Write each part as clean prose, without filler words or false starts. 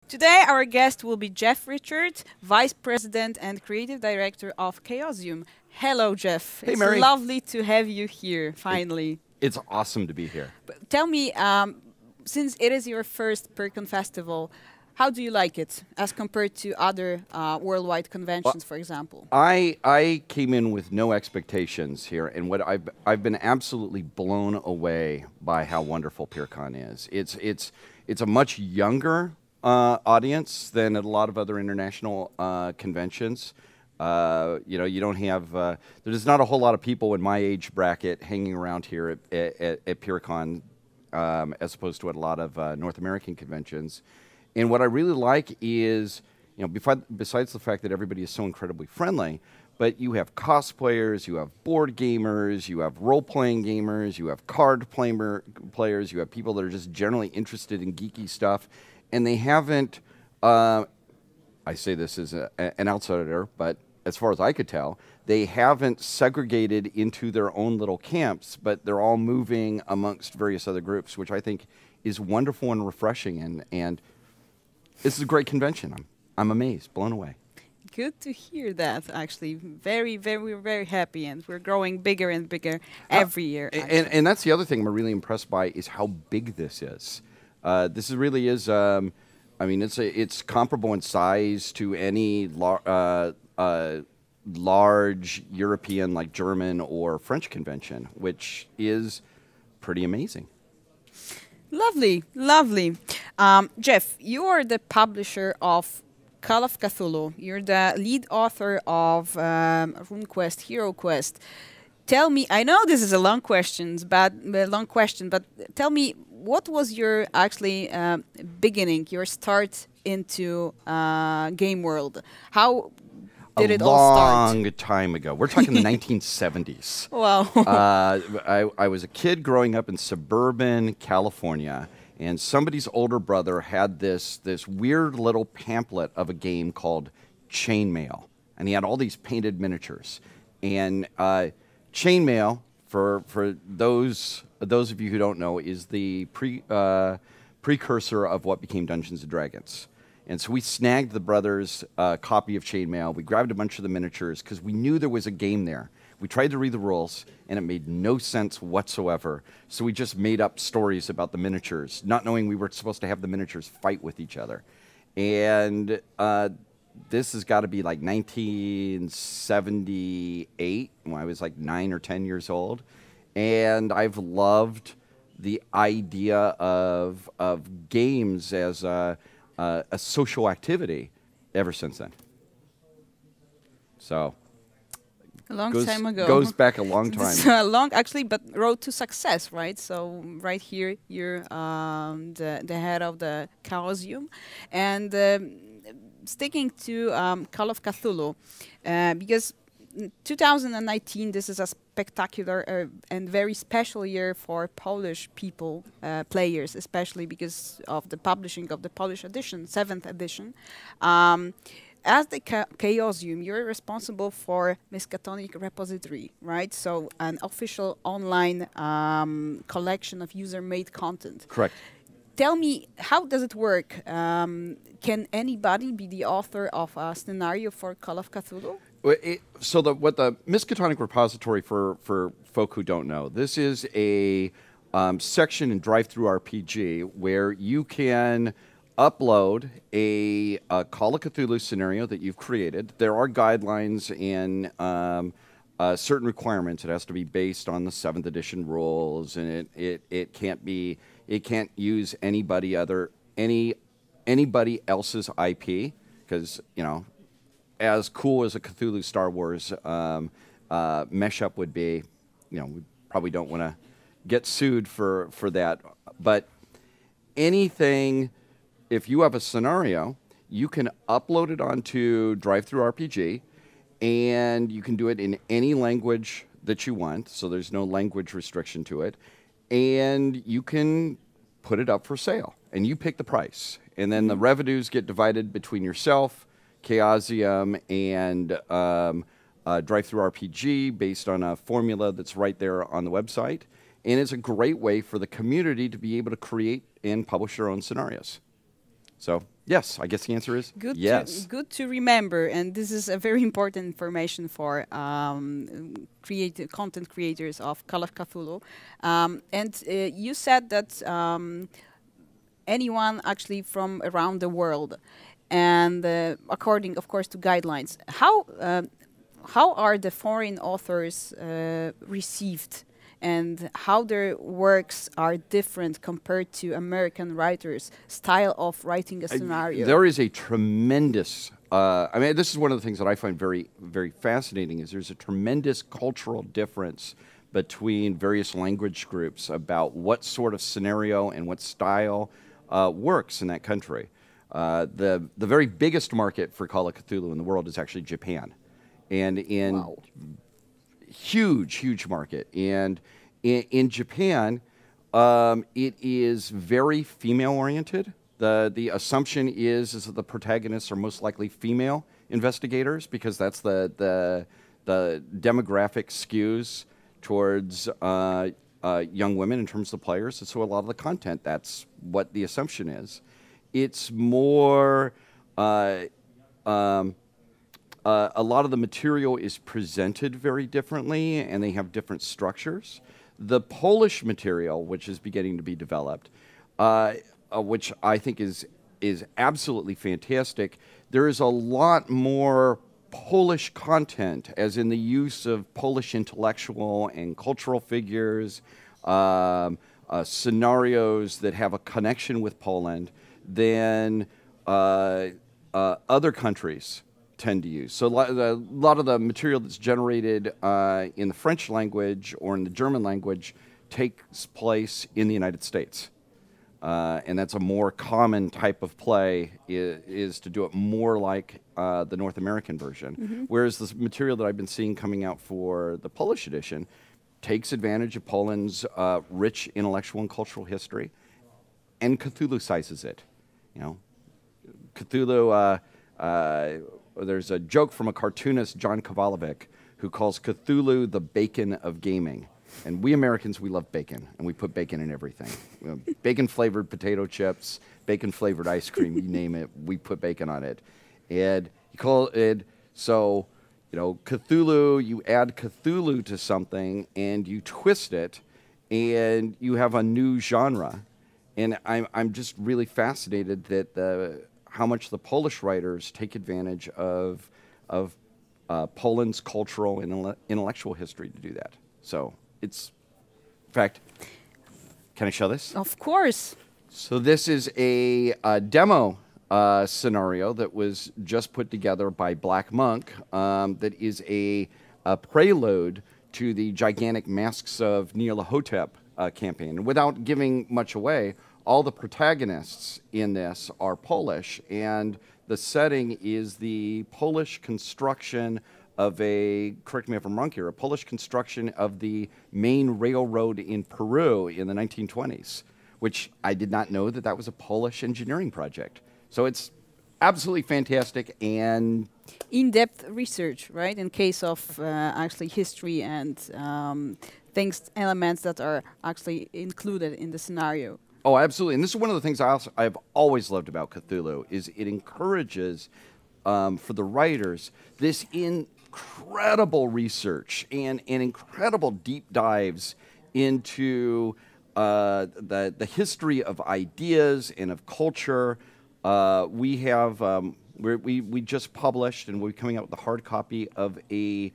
Today, our guest will be Jeff Richards, Vice President and Creative Director of Chaosium. Hello, Jeff. Hey, it's Mary. lovely to have you here, finally. It's awesome to be here. But tell me, since it is your first Pyrkon festival, how do you like it as compared to other worldwide conventions, for example? I came in with no expectations here, and what I've been absolutely blown away by how wonderful Pyrkon is. It's a much younger audience than at a lot of other international conventions. You know, you don't have there's not a whole lot of people in my age bracket hanging around here at Pyrkon, as opposed to at a lot of North American conventions. And what I really like is, you know, besides the fact that everybody is so incredibly friendly, but you have cosplayers, you have board gamers, you have role-playing gamers, you have card players, you have people that are just generally interested in geeky stuff, and they haven't, I say this as an outsider, but as far as I could tell, they haven't segregated into their own little camps, but they're all moving amongst various other groups, which I think is wonderful and refreshing, and this is a great convention. I'm amazed, blown away. Good to hear that, actually. Very, very, very happy, and we're growing bigger and bigger every year. And that's the other thing I'm really impressed by is how big this is. This really is, I mean, it's comparable in size to any large European, like German or French convention, which is pretty amazing. Lovely, lovely. Jeff, you are the publisher of Call of Cthulhu. You're the lead author of RuneQuest, Hero Quest. Tell me, I know this is a long question, but tell me, what was your actually beginning, your start into game world? How did it all start? A long time ago. We're talking the 1970s. Wow. I was a kid growing up in suburban California, and somebody's older brother had this weird little pamphlet of a game called Chainmail, and he had all these painted miniatures. And Chainmail, for those of you who don't know, is the precursor of what became Dungeons and Dragons. And so we snagged the brothers' copy of Chainmail. We grabbed a bunch of the miniatures because we knew there was a game there. We tried to read the rules, and it made no sense whatsoever. So we just made up stories about the miniatures, not knowing we were supposed to have the miniatures fight with each other. And this has got to be like 1978, when I was like 9 or 10 years old. And I've loved the idea of games as a social activity ever since then. So a long time ago. Goes back a long time. So long, actually, but road to success, right? So right here, you're the head of the Chaosium, and sticking to Call of Cthulhu, because 2019, this is a spectacular and very special year for Polish people, players, especially because of the publishing of the Polish edition, 7th edition. As the Chaosium, you're responsible for Miskatonic repository, right? So an official online collection of user-made content. Correct. Tell me, how does it work? Can anybody be the author of a scenario for Call of Cthulhu? So what the Miskatonic repository, for folk who don't know, this is a section in Drive-Thru-RPG where you can upload a Call of Cthulhu scenario that you've created. There are guidelines and certain requirements. It has to be based on the 7th edition rules, and it can't use anybody else's IP, because, you know, as cool as a Cthulhu Star Wars mashup would be, you know, we probably don't want to get sued for that. But anything, if you have a scenario, you can upload it onto Drive-Thru-RPG, and you can do it in any language that you want, so there's no language restriction to it, and you can put it up for sale, and you pick the price. And then the revenues get divided between yourself, Chaosium, and Drive-Thru-RPG based on a formula that's right there on the website. And it's a great way for the community to be able to create and publish their own scenarios. So yes, I guess the answer is Good. yes. Good to remember, and this is a very important information for content creators of Call of Cthulhu. And you said that anyone actually from around the world, and according, of course, to guidelines, how are the foreign authors received? And how their works are different compared to American writers' style of writing a scenario? There is a tremendous, I mean, this is one of the things that I find very, very fascinating, is there's a tremendous cultural difference between various language groups about what sort of scenario and what style works in that country. The very biggest market for Call of Cthulhu in the world is actually Japan. And in Wow. huge market. And in Japan, it is very female-oriented. The assumption is that the protagonists are most likely female investigators, because that's the demographic skews towards young women in terms of the players. And so a lot of the content, that's what the assumption is. It's more... a lot of the material is presented very differently, and they have different structures. The Polish material, which is beginning to be developed, which I think is absolutely fantastic, there is a lot more Polish content, as in the use of Polish intellectual and cultural figures, scenarios that have a connection with Poland, than other countries tend to use. So a lot of the material that's generated in the French language or in the German language takes place in the United States. And that's a more common type of play, is to do it more like the North American version. Whereas the material that I've been seeing coming out for the Polish edition takes advantage of Poland's rich intellectual and cultural history, and Cthulhu-sizes it. You know, Cthulhu... there's a joke from a cartoonist, John Kowalovic, who calls Cthulhu the bacon of gaming. And we Americans, we love bacon, and we put bacon in everything. You know, bacon-flavored potato chips, bacon-flavored ice cream, you name it, we put bacon on it. And you call it, so, you know, Cthulhu, you add Cthulhu to something, and you twist it, and you have a new genre. And I'm just really fascinated that how much the Polish writers take advantage of Poland's cultural and intellectual history to do that. So it's, in fact, can I show this? Of course. So this is a demo scenario that was just put together by Black Monk, that is a prelude to the gigantic Masks of Nyarlathotep campaign. And without giving much away, all the protagonists in this are Polish, and the setting is the Polish construction of correct me if I'm wrong here, a Polish construction of the main railroad in Peru in the 1920s, which I did not know that was a Polish engineering project. So it's absolutely fantastic and... in-depth research, right? In case of actually history and elements that are actually included in the scenario. Oh, absolutely. And this is one of the things I've always loved about Cthulhu, is it encourages, for the writers, this incredible research and incredible deep dives into the history of ideas and of culture. We have, we just published, and we're coming out with a hard copy of a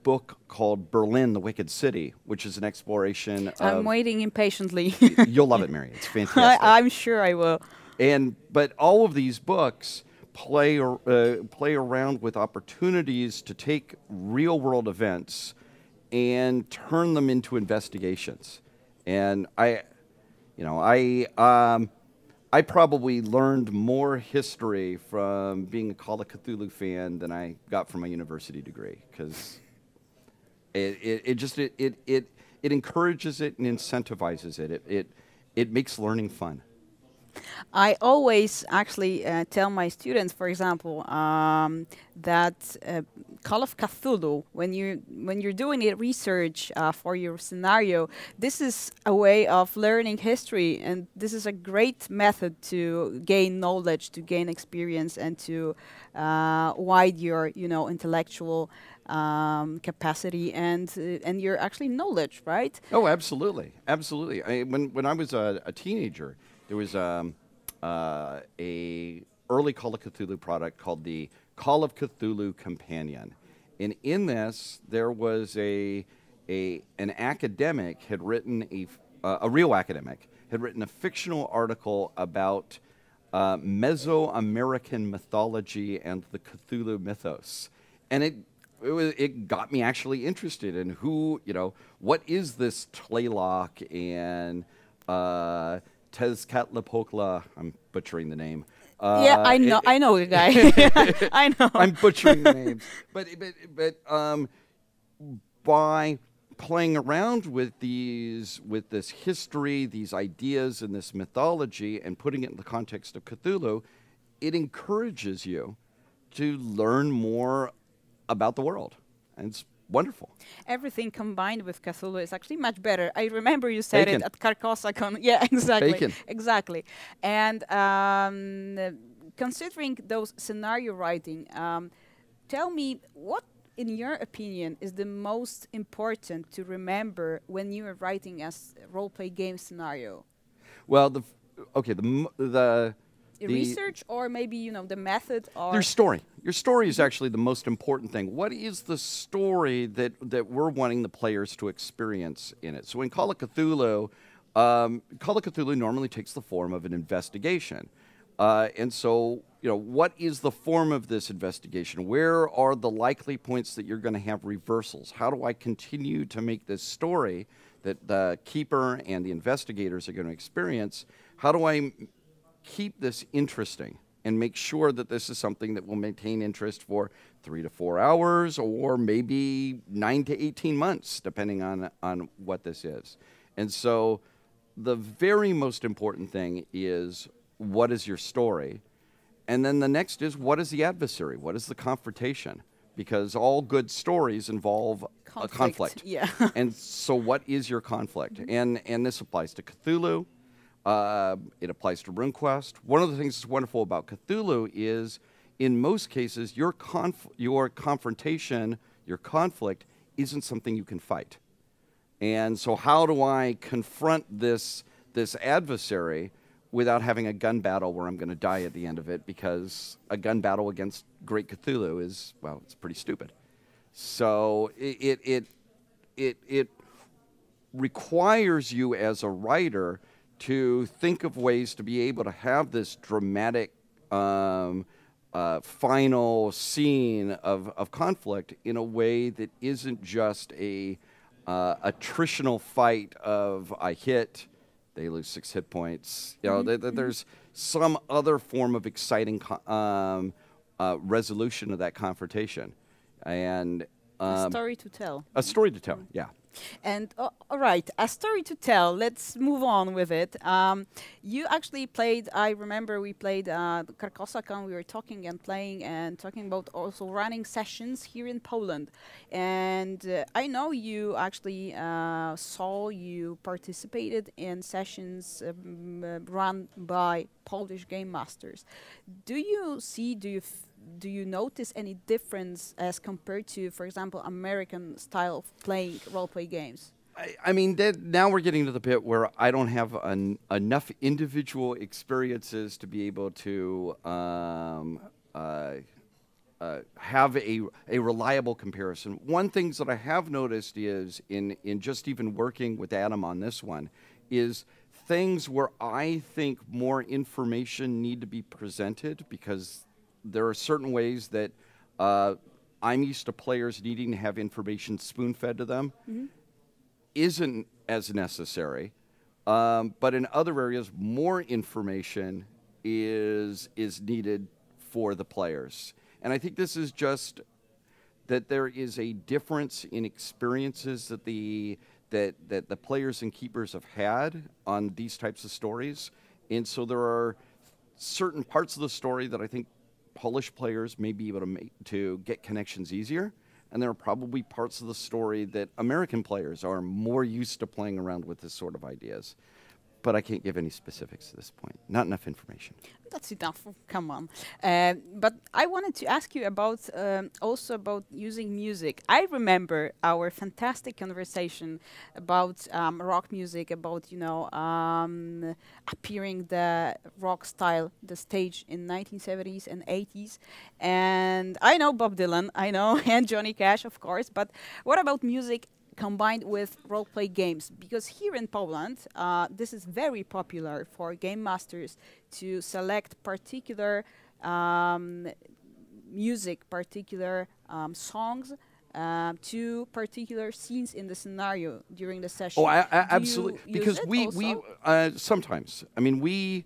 book called Berlin, the Wicked City, which is an exploration of... I'm waiting impatiently. You'll love it, Mary. It's fantastic. I'm sure I will. But all of these books play around with opportunities to take real-world events and turn them into investigations. And I probably learned more history from being a Call of Cthulhu fan than I got from my university degree, because it encourages it and incentivizes it. It makes learning fun. I always actually tell my students, for example, that Call of Cthulhu, when you're doing a research for your scenario, this is a way of learning history, and this is a great method to gain knowledge, to gain experience, and to widen your intellectual capacity and your actually knowledge, right? Oh, absolutely, absolutely. When I was a teenager, there was a early Call of Cthulhu product called the Call of Cthulhu Companion, and in this there was an academic had written a real academic had written a fictional article about Mesoamerican mythology and the Cthulhu mythos, and it got me actually interested in what is this Tlaloc and Tezcatlipoca. I'm butchering the name. Yeah, I know the guy. I know. I'm butchering the names, but by playing around with this history, these ideas, and this mythology, and putting it in the context of Cthulhu, it encourages you to learn more about the world, and it's wonderful. Everything combined with Cthulhu is actually much better. I remember you said Bacon. it at Carcosa. Yeah, exactly. Bacon. Exactly. And considering those scenario writing, tell me what, in your opinion, is the most important to remember when you are writing a role-play game scenario? Well, the research, or maybe the method, or your story. Your story is actually the most important thing. What is the story that we're wanting the players to experience in it? So in Call of Cthulhu, normally takes the form of an investigation, and so what is the form of this investigation? Where are the likely points that you're going to have reversals? How do I continue to make this story that the keeper and the investigators are going to experience? How do I keep this interesting and make sure that this is something that will maintain interest for 3 to 4 hours, or maybe 9 to 18 months, depending on what this is? And so the very most important thing is, what is your story? And then the next is, what is the adversary? What is the confrontation? Because all good stories involve a conflict. Yeah. And so what is your conflict? And this applies to Cthulhu. It applies to RuneQuest. One of the things that's wonderful about Cthulhu is, in most cases, your confrontation, your conflict, isn't something you can fight. And so how do I confront this adversary without having a gun battle where I'm going to die at the end of it? Because a gun battle against Great Cthulhu is, well, it's pretty stupid. So it requires you as a writer to think of ways to be able to have this dramatic final scene of conflict in a way that isn't just a attritional fight of I hit, they lose 6 hit points. There's some other form of exciting resolution of that confrontation, and a story to tell. A story to tell, yeah. And all right, a story to tell. Let's move on with it. You actually played. I remember we played Carcosa. We were talking and playing and talking about also running sessions here in Poland. And I know you actually you participated in sessions run by Polish game masters. Do you notice any difference as compared to, for example, American style of playing role-play games? I mean, now we're getting to the bit where I don't have enough individual experiences to be able to have a reliable comparison. One thing that I have noticed is, in just even working with Adam on this one, is things where I think more information need to be presented, because there are certain ways that I'm used to players needing to have information spoon-fed to them, isn't as necessary. But in other areas, more information is needed for the players. And I think this is just that there is a difference in experiences that the players and keepers have had on these types of stories. And so there are certain parts of the story that I think Polish players may be able to get connections easier, and there are probably parts of the story that American players are more used to playing around with this sort of ideas. But I can't give any specifics at this point. Not enough information. That's enough. Come on. But I wanted to ask you about also about using music. I remember our fantastic conversation about rock music, about appearing the rock style, the stage in 1970s and 80s. And I know Bob Dylan, I know, and Johnny Cash, of course. But what about music combined with role-play games? Because here in Poland, this is very popular for game masters to select particular music, particular songs to particular scenes in the scenario during the session. Oh, absolutely. Because we sometimes, I mean, we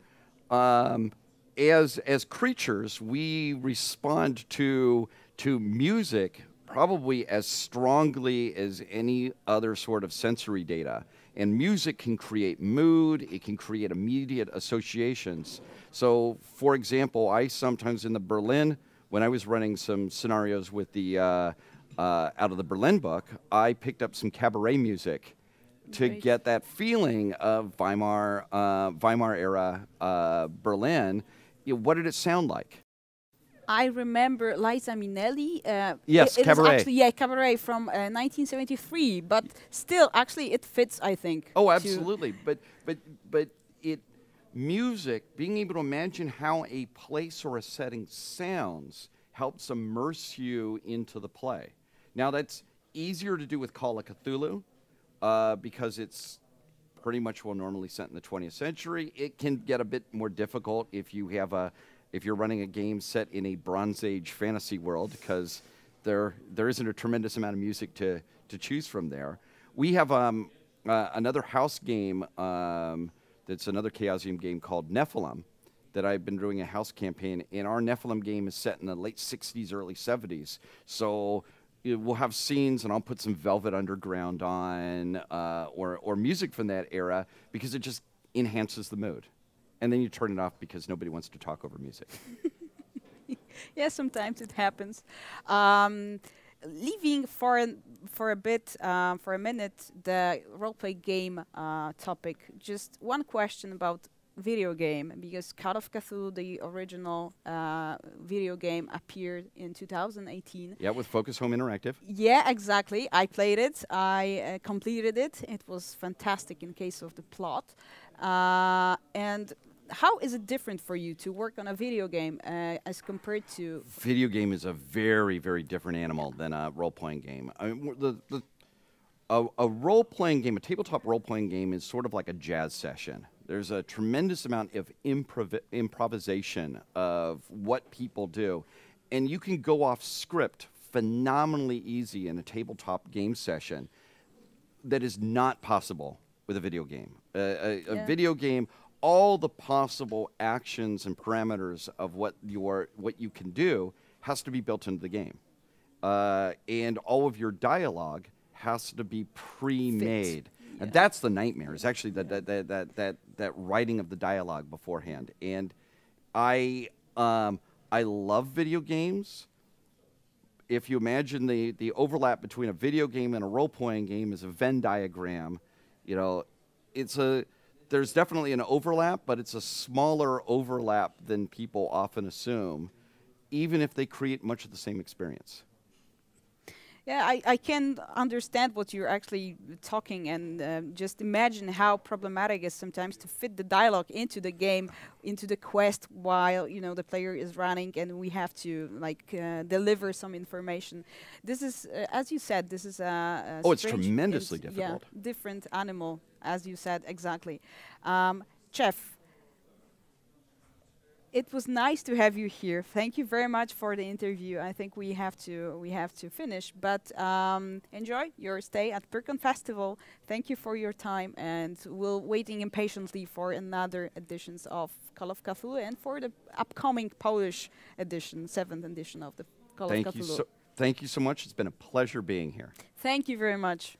as creatures, we respond to music probably as strongly as any other sort of sensory data. And music can create mood, it can create immediate associations. So, for example, I sometimes in the Berlin, when I was running some scenarios with the, out of the Berlin book, I picked up some cabaret music to get that feeling of Weimar era Berlin. What did it sound like? I remember Liza Minnelli. Yes, it Cabaret. Actually, yeah, Cabaret from 1973. But still, actually, it fits, I think. Oh, absolutely. But music, being able to imagine how a place or a setting sounds, helps immerse you into the play. Now, that's easier to do with Call of Cthulhu because it's pretty much normally set in the 20th century. It can get a bit more difficult if you're running a game set in a Bronze Age fantasy world, because there isn't a tremendous amount of music to choose from there. We have another house game that's another Chaosium game called Nephilim that I've been doing a house campaign, and our Nephilim game is set in the late 60s, early 70s. So we'll have scenes, and I'll put some Velvet Underground on or music from that era because it just enhances the mood. And then you turn it off because nobody wants to talk over music. Yeah, sometimes it happens. Leaving for a minute, the roleplay game topic. Just one question about video game, because Call of Cthulhu, the original video game, appeared in 2018. Yeah, with Focus Home Interactive. Yeah, exactly. I played it. I completed it. It was fantastic in case of the plot. And how is it different for you to work on a video game as compared to... Video game is a very, very different animal than a role-playing game. I mean, a role-playing game, a tabletop role-playing game is sort of like a jazz session. There's a tremendous amount of improvisation of what people do. And you can go off script phenomenally easy in a tabletop game session that is not possible with a video game. A video game, all the possible actions and parameters of what you can do has to be built into the game. And all of your dialogue has to be pre-made. Yeah. And that's the nightmare, is actually that writing of the dialogue beforehand. And I love video games. If you imagine the overlap between a video game and a role-playing game is a Venn diagram, you know, there's definitely an overlap, but it's a smaller overlap than people often assume, even if they create much of the same experience. Yeah, I can understand what you're actually talking, and just imagine how problematic it is sometimes to fit the dialogue into the game, into the quest, while the player is running, and we have to deliver some information. This is, as you said, this is a it's tremendously difficult. Yeah, different animal, as you said, exactly. Jeff, it was nice to have you here. Thank you very much for the interview. I think we have to finish, but enjoy your stay at Pyrkon Festival. Thank you for your time, and we're waiting impatiently for another editions of Call of Cthulhu and for the upcoming Polish edition, 7th edition of the Call of Cthulhu. Thank you so much. It's been a pleasure being here. Thank you very much.